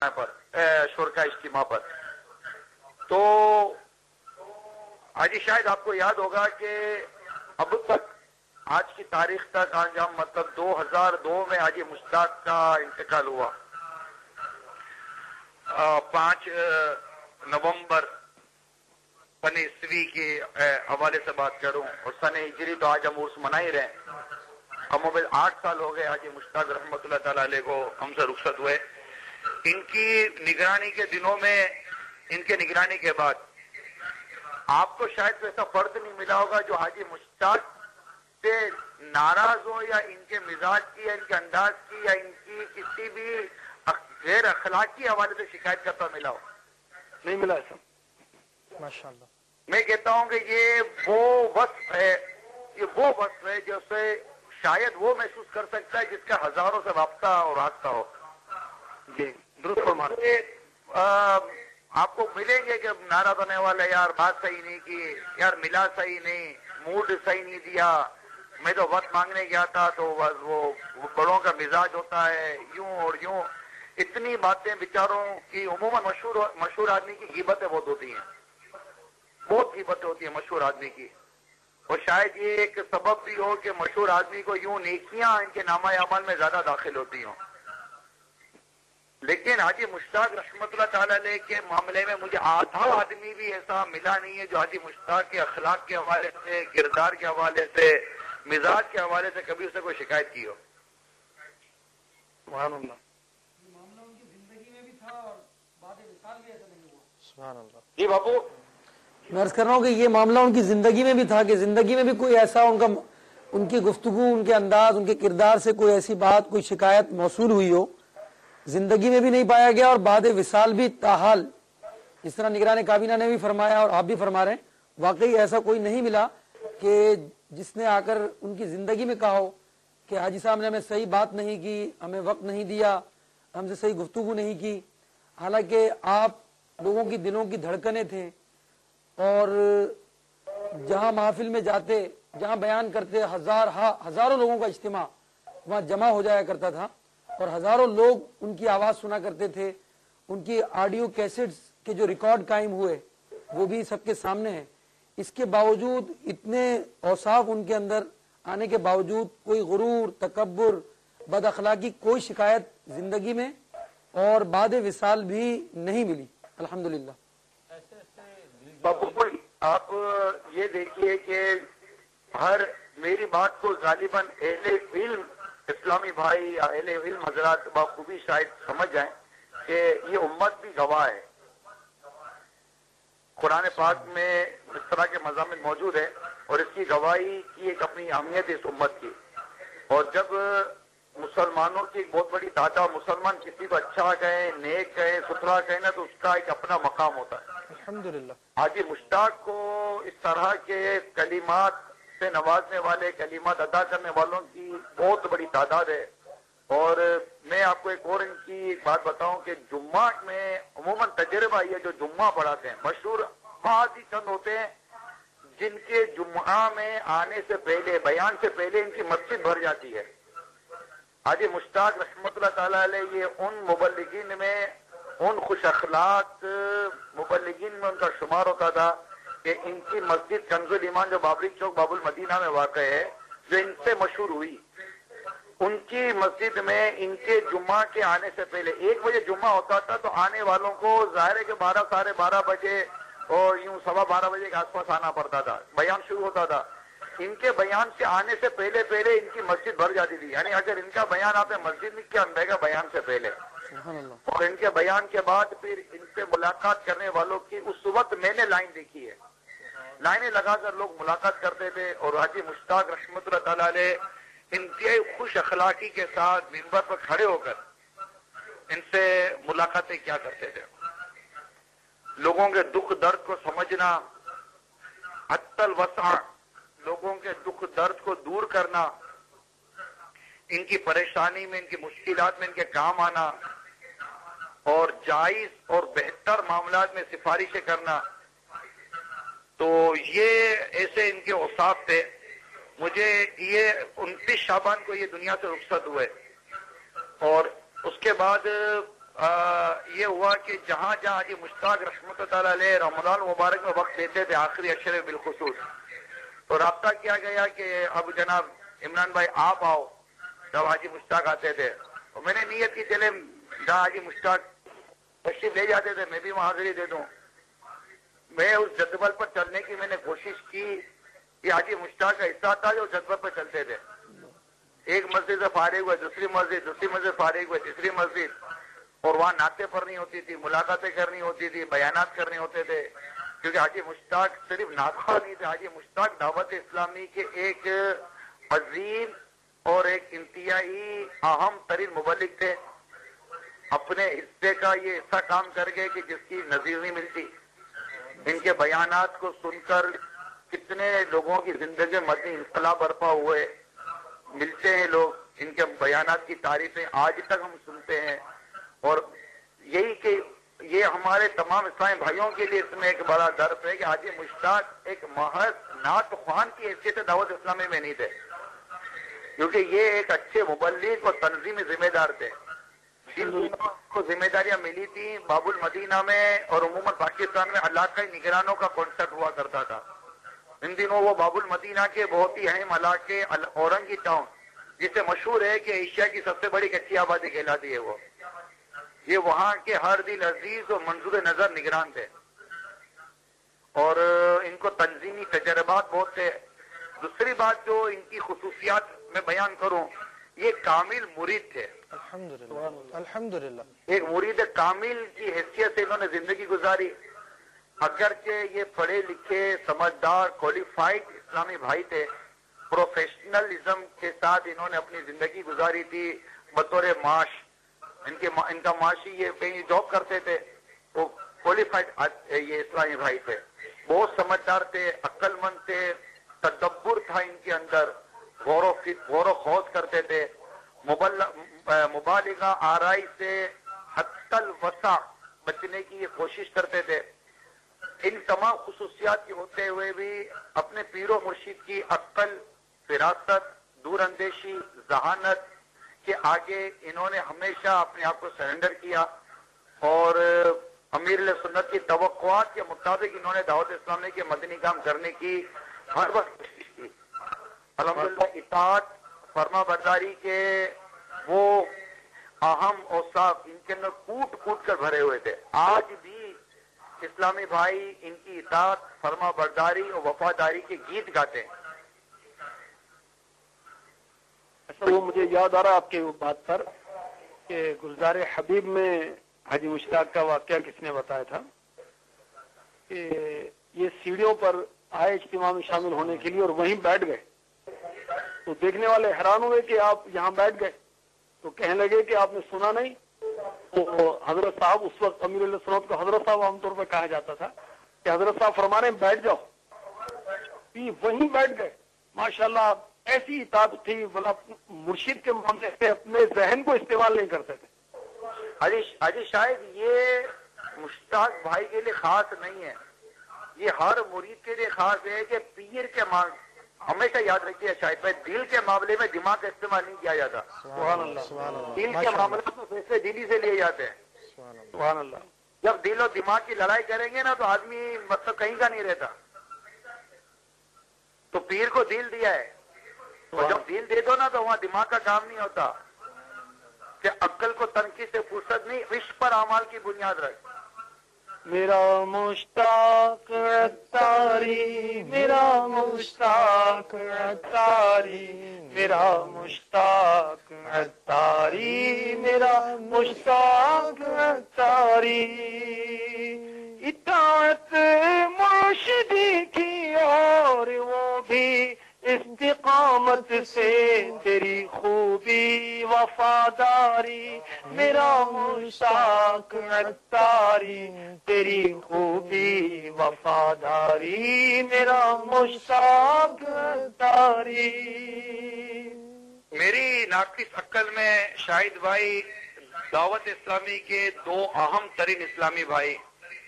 پر شرکا اجتماع پر. تو حاجی شاید آپ کو یاد ہوگا کہ اب تک آج کی تاریخ تک انجام مطلب 2002 میں حاجی مشتاق کا انتقال ہوا. 5 نومبر سن عیسوی کے حوالے سے بات کروں اور سن ہجری تو آج ہم عرس منا ہی رہے ہیں. ہم 8 سال ہو گئے حاجی مشتاق رحمۃ اللہ تعالی علیہ کو ہم سے رخصت ہوئے. ان کی نگرانی کے دنوں میں، ان کے نگرانی کے بعد آپ کو شاید ایسا فرد نہیں ملا ہوگا جو حاجی مشتاق سے ناراض ہو یا ان کے مزاج کی یا ان کے انداز کی یا ان کی کسی بھی غیر اخلاقی حوالے سے شکایت کرتا ملا ہو. نہیں ملا ایسا. ماشاءاللہ. میں کہتا ہوں کہ یہ وہ وصف ہے جو سے شاید وہ محسوس کر سکتا ہے جس کا ہزاروں سے وابستہ اور راستہ ہو. جی درست فرما رہے. آپ کو ملیں گے کہ ناراض ہونے والا یار بات صحیح نہیں کی، یار ملا صحیح نہیں، موڈ صحیح نہیں دیا، میں تو وقت مانگنے گیا تھا تو وہ بڑوں کا مزاج ہوتا ہے یوں اور یوں. اتنی باتیں بیچاروں کی عموماً مشہور آدمی کی غیبتیں بہت ہوتی ہیں، بہت غیبتیں ہوتی ہیں مشہور آدمی کی. اور شاید یہ ایک سبب بھی ہو کہ مشہور آدمی کو یوں نیکیاں ان کے نامہ اعمال میں زیادہ داخل ہوتی ہوں. لیکن حاجی مشتاق رحمۃ اللہ تعالی علیہ کے معاملے میں مجھے آدھا آدمی بھی ایسا ملا نہیں ہے جو حاجی مشتاق کے اخلاق کے حوالے سے، کردار کے حوالے سے، مزاج کے حوالے سے کبھی اسے کوئی شکایت کی ہو. سبحان اللہ. معاملہ ان کی زندگی میں بھی تھا اور بعد وصال بھی ایسا نہیں ہوا. سبحان اللہ. جی بابو میں عرض کر رہا ہوں کہ یہ معاملہ ان کی زندگی میں بھی تھا کہ زندگی میں بھی کوئی ایسا ان کی گفتگو، ان کے انداز، ان کے کردار سے کوئی ایسی بات، کوئی شکایت موصول ہوئی ہو، زندگی میں بھی نہیں پایا گیا اور بعد وصال بھی تاحال جس طرح نگران کابینہ نے بھی فرمایا اور آپ بھی فرما رہے ہیں، واقعی ایسا کوئی نہیں ملا کہ جس نے آ کر ان کی زندگی میں کہا ہو کہ حاجی صاحب نے ہمیں صحیح بات نہیں کی، ہمیں وقت نہیں دیا، ہم سے صحیح گفتگو نہیں کی. حالانکہ آپ لوگوں کی دلوں کی دھڑکنیں تھے اور جہاں محفل میں جاتے، جہاں بیان کرتے، ہزاروں لوگوں کا اجتماع وہاں جمع ہو جایا کرتا تھا اور ہزاروں لوگ ان کی آواز سنا کرتے تھے. ان کی آڈیو کیسٹس کے جو ریکارڈ قائم ہوئے وہ بھی سب کے سامنے ہیں. اس کے باوجود اتنے اوصاف ان کے اندر آنے کے باوجود کوئی غرور، تکبر، بد اخلاقی کوئی شکایت زندگی میں اور بعد وصال بھی نہیں ملی الحمدللہ. بابو آپ یہ دیکھیے کہ ہر میری بات کو غالباً اہل علم اسلامی بھائی یا اہل علم حضرات بخوبی شاید سمجھ جائیں کہ یہ امت بھی گواہ ہے. قرآن پاک میں اس طرح کے مضامین موجود ہیں اور اس کی گواہی کی ایک اپنی اہمیت ہے اس امت کی. اور جب مسلمانوں کی ایک بہت بڑی تعداد مسلمان کسی کو اچھا کہیں، نیک کہیں، ستھرا کہیں نا تو اس کا ایک اپنا مقام ہوتا ہے. الحمدللہ. حاجی مشتاق کو اس طرح کے کلمات سے نوازنے والے، کلمات ادا کرنے والوں کی بہت بڑی تعداد ہے. اور میں آپ کو ایک اور ان کی بات بتاؤں کہ جمعہ میں عموماً تجربہ یہ جو جمعہ پڑھاتے ہیں مشہور بہت ہی چند ہوتے ہیں جن کے جمعہ میں آنے سے پہلے، بیان سے پہلے ان کی مسجد بھر جاتی ہے. حاجی مشتاق رحمۃ اللہ تعالی علیہ یہ ان مبلغین میں، ان خوش اخلاق مبلغین میں ان کا شمار ہوتا تھا کہ ان کی مسجد کنز الایمان جو بابری چوک باب المدینہ میں واقع ہے، جو ان سے مشہور ہوئی، ان کی مسجد میں ان کے جمعہ کے آنے سے پہلے 1 بجے جمعہ ہوتا تھا تو آنے والوں کو ظاہر ہے کہ 12 ساڑھے 12 بجے اور یوں 12:15 بجے کے آس پاس آنا پڑتا تھا. بیان شروع ہوتا تھا. ان کے بیان سے آنے سے پہلے ان کی مسجد بھر جاتی تھی. یعنی اگر ان کا بیان آپ نے مسجد میں کیا اندے گا بیان سے پہلے، اور ان کے بیان کے بعد پھر ان سے ملاقات کرنے والوں کی اس وقت میں نے لائن دیکھی ہے. لائنیں لگا کر لوگ ملاقات کرتے تھے اور حاجی مشتاق رحمۃ اللہ تعالی علیہ انتہائی خوش اخلاقی کے ساتھ منبر پر کھڑے ہو کر ان سے ملاقاتیں کیا کرتے تھے. لوگوں کے دکھ درد کو سمجھنا، حتی الوسع لوگوں کے دکھ درد کو دور کرنا، ان کی پریشانی میں، ان کی مشکلات میں ان کے کام آنا اور جائز اور بہتر معاملات میں سفارشیں کرنا. تو یہ ایسے ان کے اوصاف تھے. مجھے یہ 29 شعبان کو یہ دنیا سے رخصت ہوئے اور اس کے بعد یہ ہوا کہ جہاں جہاں حاجی مشتاق رحمۃ اللہ علیہ رمضان مبارک میں وقت دیتے تھے آخری اشرے بالخصوص، تو رابطہ کیا گیا کہ اب جناب عمران بھائی آپ آؤ، جب حاجی مشتاق آتے تھے تو میں نے نیت کی چلے جہاں حاجی مشتاق تشریف لے جاتے تھے میں بھی وہاں حاضری دے دوں۔ میں اس جدول پر چلنے کی میں نے کوشش کی کہ حاجی مشتاق کا حصہ تھا جو جدول پر چلتے تھے، ایک مسجد سے فارغ ہوئے دوسری مسجد فارغ ہوئے تیسری مسجد، اور وہاں نعتیں پڑھنی ہوتی تھی، ملاقاتیں کرنی ہوتی تھی، بیانات کرنے ہوتے تھے، کیونکہ حاجی مشتاق صرف نعتخواں نہیں تھے، حاجی مشتاق دعوت اسلامی کے ایک عظیم اور ایک انتہائی اہم ترین مبلغ تھے۔ اپنے حصے کا یہ ایسا کام کر گئے کہ جس کی نظیر نہیں ملتی۔ ان کے بیانات کو سن کر کتنے لوگوں کی زندگی میں مدنی انقلاب برپا ہوئے، ملتے ہیں لوگ، ان کے بیانات کی تعریفیں آج تک ہم سنتے ہیں، اور یہی کہ یہ ہمارے تمام اسلامی بھائیوں کے لیے اس میں ایک بڑا درس ہے کہ حاجی مشتاق ایک محض نعت خوان کی حیثیت دعوت اسلامی میں نہیں تھے، کیونکہ یہ ایک اچھے مبلغ اور تنظیمی ذمہ دار تھے۔ جن دنوں کو ذمہ داریاں ملی تھیں باب المدینہ میں اور عموماً پاکستان میں علاقائی نگرانوں کا کانسیپٹ ہوا کرتا تھا۔ ان دنوں وہ باب المدینہ کے بہت ہی اہم علاقے اورنگی ٹاؤن، جسے مشہور ہے کہ ایشیا کی سب سے بڑی کچی آبادی کہلاتی ہے، وہ یہ وہاں کے ہر دل عزیز اور منظور نظر نگران تھے، اور ان کو تنظیمی تجربات بہت تھے۔ دوسری بات جو ان کی خصوصیات میں بیان کروں، یہ کامل مرید تھے، الحمدللہ ایک مرید کامل کی حیثیت سے انہوں نے زندگی گزاری۔ اگرچہ یہ پڑھے لکھے سمجھدار کوالیفائڈ اسلامی بھائی تھے، پروفیشنلزم کے ساتھ انہوں نے اپنی زندگی گزاری تھی بطور معاش۔ ان کا معاشی یہ کہیں جاب کرتے تھے، وہ کوالیفائڈ یہ اسلامی بھائی تھے، بہت سمجھدار تھے، عقل مند تھے، تدبر تھا ان کے اندر، غور و خوض کرتے تھے، مبالغہ آرائی سے حتی الوسع بچنے کی یہ کوشش کرتے تھے۔ ان تمام خصوصیات کے ہوتے ہوئے بھی اپنے پیر و مرشد کی عقل، فراست، دور اندیشی، ذہانت کے آگے انہوں نے ہمیشہ اپنے آپ کو سرنڈر کیا، اور امیر علیہ سنت کی توقعات کے مطابق انہوں نے دعوت اسلامی کے مدنی کام کرنے کی ہر وقت کوشش کی۔ الحمدللہ اطاعت، فرما برداری کے وہ اہم اوصاف ان کے اندر کوٹ کوٹ کر بھرے ہوئے تھے۔ آج بھی اسلامی بھائی ان کی اطاعت، فرما برداری اور وفاداری کے گیت گاتے ہیں۔ اچھا، وہ مجھے یاد آ رہا آپ کے بات پر کہ گلزار حبیب میں حاجی مشتاق کا واقعہ کس نے بتایا تھا کہ یہ سیڑھیوں پر آئے اجتماع میں شامل ہونے کے لیے اور وہیں بیٹھ گئے، تو دیکھنے والے حیران ہوئے کہ آپ یہاں بیٹھ گئے، تو کہنے لگے کہ آپ نے سنا نہیں؟ تو حضرت صاحب، اس وقت امیر علیہ سنت کو حضرت صاحب عام طور پر کہا جاتا تھا، کہ حضرت صاحب فرما رہے ہیں بیٹھ جاؤ، وہیں بیٹھ گئے۔ ماشاءاللہ ایسی اطاعت تھی، مرشد کے معاملے سے اپنے ذہن کو استعمال نہیں کرتے تھے۔ حاجی شاید یہ مشتاق بھائی کے لیے خاص نہیں ہے، یہ ہر مرید کے لیے خاص ہے کہ پیر کے ہمیشہ یاد رکھیے شاید بھائی، دل کے معاملے میں دماغ کا استعمال نہیں کیا جاتا۔ سبحان اللہ، دل کے معاملے میں فیصلے دلی سے لیے جاتے ہیں۔ سبحان اللہ۔ جب دل اور دماغ کی لڑائی کریں گے نا تو آدمی مطلب کہیں کا نہیں رہتا۔ تو پیر کو دل دیا ہے، اور جب دل دے دو نا تو وہاں دماغ کا کام نہیں ہوتا، کہ عقل کو تنقید سے فرصت نہیں، عشق پر اعمال کی بنیاد رکھ۔ میرا مشتاق عطاری، میرا مشتاق عطاری، میرا مشتاق عطاری، میرا مشتاق عطاری، اطاعت مرشدی کی اور وہ بھی استقامت سے، تیری خوبی وفاداری، میرا مشتاق عطاری، تیری خوبی وفاداری، میرا مشتاق عطاری۔ میری ناقص عقل میں شاہد بھائی دعوت اسلامی کے دو اہم ترین اسلامی بھائی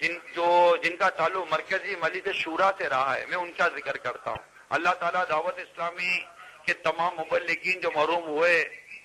جن کا تعلق مرکزی مجلس شورا سے رہا ہے، میں ان کا ذکر کرتا ہوں۔ اللہ تعالیٰ دعوت اسلامی کے تمام مبلغین جو محروم ہوئے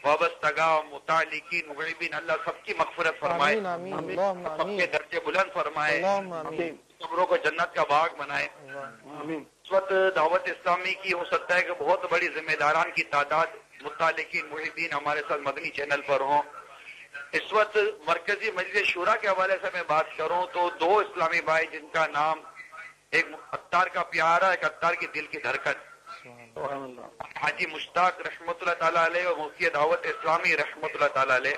وابستگا متعلقین محبین، اللہ سب کی مغفرت فرمائے، آمین آمین اللہم سب آمین کے درجے بلند فرمائے، اللہم آمین قبروں کو جنت کا باغ بنائے۔ آمین۔ اس وقت دعوت اسلامی کی ہو سکتا ہے کہ بہت بڑی ذمہ داران کی تعداد متعلقین محبین ہمارے ساتھ مدنی چینل پر ہوں۔ اس وقت مرکزی مجلس شورا کے حوالے سے میں بات کروں تو دو اسلامی بھائی جن کا نام ایک عطار کا پیارا، ایک عطار کی دل کی دھڑکن، سبحان اللہ۔ حاجی مشتاق رحمۃ اللہ تعالیٰ علیہ اور مفتی دعوت اسلامی رحمۃ اللہ تعالیٰ علیہ،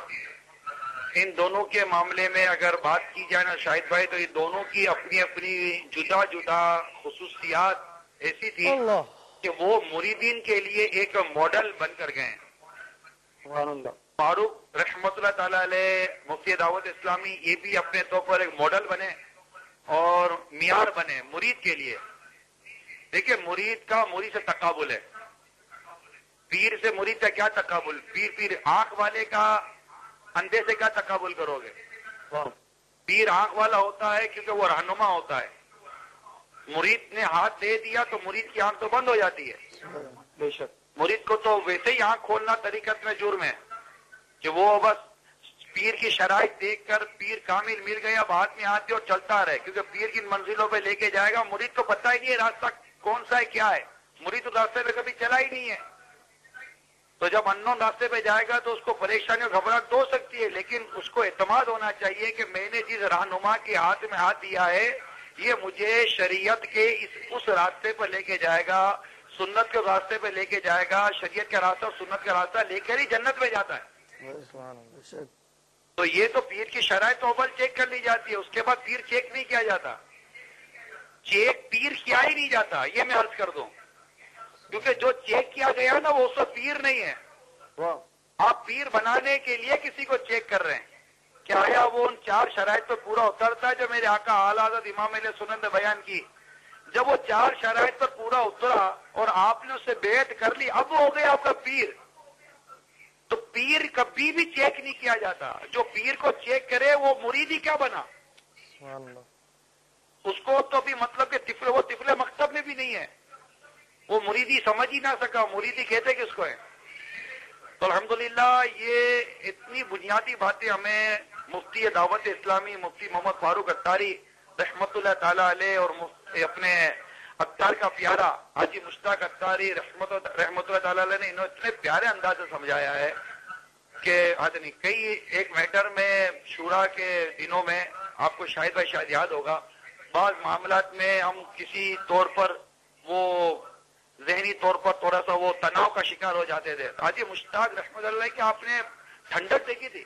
ان دونوں کے معاملے میں اگر بات کی جائے نا شاہد بھائی، تو یہ دونوں کی اپنی اپنی جدا جدا خصوصیات ایسی تھی اللہ کہ وہ مریدین کے لیے ایک ماڈل بن کر گئے ہیں۔ سبحان اللہ۔ فاروق رحمۃ اللہ تعالیٰ علیہ مفتی دعوت اسلامی یہ بھی اپنے طور پر ایک ماڈل بنے اور معیار بنے مرید کے لیے۔ دیکھیں مرید کا مرید سے تقابل ہے، پیر سے مرید کا کیا تقابل؟ پیر آنکھ والے کا اندھے سے کیا تقابل کرو گے؟ پیر آنکھ والا ہوتا ہے کیونکہ وہ رہنما ہوتا ہے، مرید نے ہاتھ دے دیا تو مرید کی آنکھ تو بند ہو جاتی ہے۔ بے شک۔ مرید کو تو ویسے ہی آنکھ کھولنا طریقت میں جرم ہے کہ وہ بس پیر کی شرائط دیکھ کر پیر کامل مل گیا، ہاتھ میں ہاتھ دے اور چلتا رہے، کیونکہ پیر کن منزلوں پہ لے کے جائے گا مرید کو پتہ ہی نہیں ہے راستہ کون سا ہے کیا ہے، مرید تو راستے پہ کبھی چلا ہی نہیں ہے۔ تو جب انون راستے پہ جائے گا تو اس کو پریشانی اور گھبراہٹ ہو سکتی ہے، لیکن اس کو اعتماد ہونا چاہیے کہ میں نے جس رہنما کے ہاتھ میں ہاتھ دیا ہے یہ مجھے شریعت کے اس راستے پر لے کے جائے گا، سنت کے راستے پہ لے کے جائے گا، شریعت کا راستہ اور سنت کا راستہ لے کر ہی جنت میں جاتا ہے۔ تو یہ تو پیر کی شرائط تو اول چیک کر لی جاتی ہے، اس کے بعد پیر چیک نہیں کیا جاتا، چیک پیر کیا ہی نہیں جاتا، یہ میں عرض کر دوں، کیونکہ جو چیک کیا گیا نا وہ اس وقت پیر نہیں ہے۔ آپ پیر بنانے کے لیے کسی کو چیک کر رہے ہیں کہ آیا وہ ان 4 شرائط پر پورا اترتا ہے جو میرے آقا اعلیٰ حضرت امام علیہ سنت نے بیان کی۔ جب وہ 4 شرائط پر پورا اترا اور آپ نے اس سے بیعت کر لی، اب وہ ہو گیا آپ کا پیر۔ تو پیر کبھی بھی چیک نہیں کیا جاتا، جو پیر کو چیک کرے وہ مرید ہی کیا بنا، اس کو تو ابھی مطلب کہ وہ طفل مکتب میں بھی نہیں ہے، وہ مریدی سمجھ ہی نہ سکا، مریدی کہتے کس کو ہے۔ تو الحمدللہ یہ اتنی بنیادی باتیں ہمیں مفتی دعوت اسلامی مفتی محمد فاروق عطاری رحمت اللہ تعالیٰ علیہ اور اپنے عطار کا پیارا حاجی مشتاق عطاری رحمت اللہ تعالیٰ علیہ نے انہوں اتنے پیارے انداز سے سمجھایا ہے کہ حد نہیں۔ کئی ایک میٹر میں شورا کے دنوں میں آپ کو شاید بھائی شاید یاد ہوگا، بعض معاملات میں ہم کسی طور پر وہ ذہنی طور پر تھوڑا سا وہ تناؤ کا شکار ہو جاتے تھے۔ حاجی مشتاق رحمت اللہ کہ آپ نے ٹھنڈک دیکھی تھی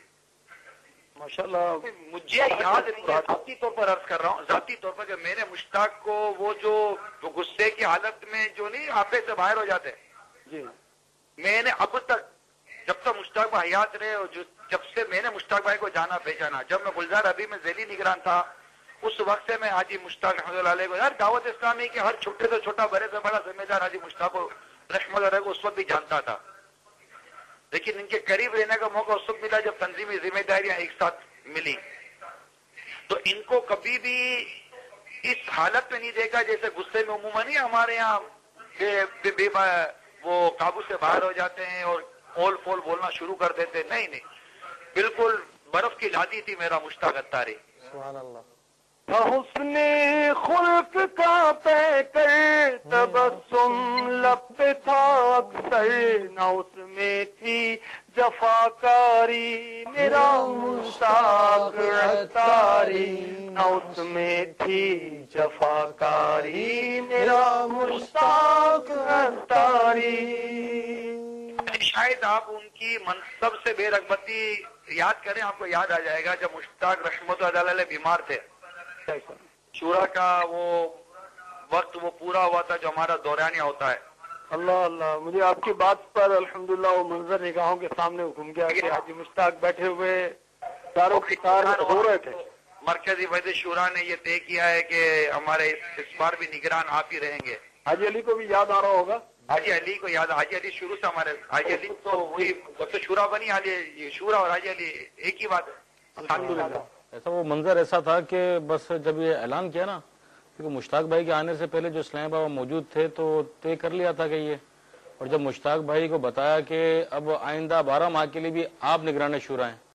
ماشاءاللہ، مجھے یاد نہیں ہے، ذاتی طور پر عرض کر رہا ہوں، ذاتی طور پر کہ میں نے مشتاق کو وہ جو غصے کی حالت میں جو نہیں آپے سے باہر ہو جاتے، جی میں نے اب تک جب تک مشتاق بھائی حیات رہے اور جب سے میں نے مشتاق بھائی کو جانا پہچانا، جب میں گلزار ابھی میں ذیلی نگران تھا اس وقت سے میں حاجی مشتاق رحمۃ اللہ علیہ کو، یار دعوت اسلامی کے ہر چھوٹے سے چھوٹا بڑے سے بڑا ذمہ دار حاجی مشتاق رحمۃ اللہ علیہ کو اس وقت بھی جانتا تھا، لیکن ان کے قریب رہنے کا موقع اس وقت ملا جب تنظیمی ذمہ داریاں ایک ساتھ ملی۔ تو ان کو کبھی بھی اس حالت میں نہیں دیکھا جیسے غصے میں عموماً ہی ہمارے یہاں وہ قابو سے باہر ہو جاتے ہیں اور اول فول بولنا شروع کر دیتے، نہیں بالکل برف کی لادی تھی میرا مشتاق عطاری۔ سبحان اللہ۔ حسن خلق کا پہ کر تبسم لب پہ تھا اکثر، نہ اس میں تھی جفاکاری میرا مشتاق عطاری، نہ اس میں تھی جفاکاری میرا مشتاق عطاری۔ شاید آپ ان کی منصب سے بے رغبتی یاد کریں، آپ کو یاد آ جائے گا جب مشتاق رحمت اللہ علیہ بیمار تھے، شورا کا وہ وقت وہ پورا ہوا تھا جو ہمارا دورانیہ ہوتا ہے۔ اللہ اللہ، مجھے آپ کی بات پر الحمدللہ وہ منظر نگاہوں کے سامنے گھوم گیا کہ حاجی مشتاق بیٹھے ہوئے چاروں رو رہے تھے۔ مرکزی وزیر شورا نے یہ طے کیا ہے کہ ہمارے اس بار بھی نگران آپ ہی رہیں گے۔ حاجی علی کو بھی یاد آ رہا ہوگا، حاجی علی کو یاد، حاجی علی شروع سے ہمارے، حاجی علی تو وہی جب سے شورا بنی، حاجی شورا اور حاجی علی ایک ہی بات ہے۔ الحمدللہ۔ ایسا وہ منظر ایسا تھا کہ بس جب یہ اعلان کیا نا، کیونکہ مشتاق بھائی کے آنے سے پہلے جو اسلام بابا موجود تھے تو طے کر لیا تھا کہ یہ اور جب مشتاق بھائی کو بتایا کہ اب آئندہ 12 ماہ کے لیے بھی آپ نگران شورا ہیں